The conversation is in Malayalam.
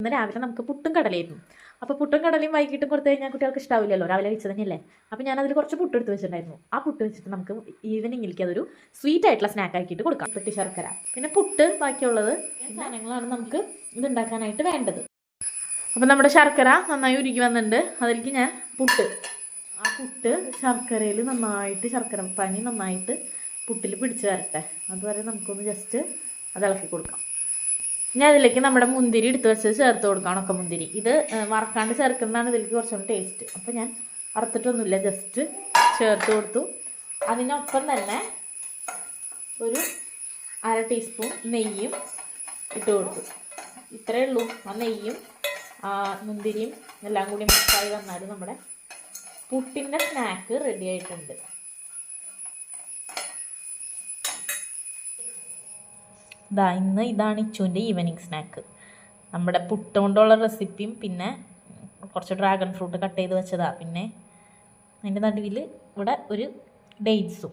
ഇന്ന് രാവിലെ നമുക്ക് പുട്ടും കടലയായിരുന്നു. അപ്പോൾ പുട്ടും കടലയും വൈകിട്ടും കൊടുത്തു കഴിഞ്ഞാൽ കുട്ടികൾക്ക് ഇഷ്ടാവില്ലല്ലോ, രാവിലെ കഴിച്ചത് തന്നെയല്ലേ. അപ്പോൾ ഞാൻ അതിൽ കുറച്ച് പുട്ട് എടുത്ത് വെച്ചിട്ടുണ്ടായിരുന്നു. ആ പുട്ട് വെച്ചിട്ട് നമുക്ക് ഈവനിങ്ങിലേക്ക് അതൊരു സ്വീറ്റ് ആയിട്ടുള്ള സ്നാക്ക് ആക്കിയിട്ട് കൊടുക്കാം. പെട്ടി ശർക്കര, പിന്നെ പുട്ട്, ബാക്കിയുള്ളത് സാധനങ്ങളാണ് നമുക്ക് ഇതുണ്ടാക്കാനായിട്ട് വേണ്ടത്. അപ്പോൾ നമ്മുടെ ശർക്കര നന്നായി ഉരുകി വന്നിട്ടുണ്ട്. അതിലേക്ക് ഞാൻ ആ പുട്ട് ശർക്കരയിൽ നന്നായിട്ട്, ശർക്കര പനി നന്നായിട്ട് പുട്ടിൽ പിടിച്ച് വരട്ടെ. അതുവരെ നമുക്കൊന്ന് ജസ്റ്റ് അത് ഇളക്കി കൊടുക്കാം. ഞാൻ അതിലേക്ക് നമ്മുടെ മുന്തിരി എടുത്ത് വെച്ചത് ചേർത്ത് കൊടുക്കാം. ഉണക്കമുന്തിരി ഇത് വറക്കാണ്ട് ചേർക്കുന്നതാണ് ഇതിലേക്ക് കുറച്ചുകൂടി ടേസ്റ്റ്. അപ്പോൾ ഞാൻ വറുത്തിട്ടൊന്നുമില്ല, ജസ്റ്റ് ചേർത്ത് കൊടുത്തു. അതിനൊപ്പം തന്നെ ഒരു 1/2 ടീസ്പൂൺ നെയ്യും ഇട്ട് കൊടുത്തു. ഇത്രയേ ഉള്ളൂ. ആ നെയ്യും മുന്തിരിയും എല്ലാം കൂടി മിക്സായി വന്നാൽ നമ്മുടെ പുട്ടിൻ്റെ സ്നാക്ക് റെഡി ആയിട്ടുണ്ട്. ഇതാണ് ഇച്ചുവിൻ്റെ ഈവനിങ് സ്നാക്ക്. നമ്മുടെ പുട്ട് കൊണ്ടുള്ള റെസിപ്പിയും പിന്നെ കുറച്ച് ഡ്രാഗൺ ഫ്രൂട്ട് കട്ട് ചെയ്ത് വെച്ചതാണ്. പിന്നെ അതിൻ്റെ നടുവിൽ ഇവിടെ ഒരു ഡേറ്റ്സും.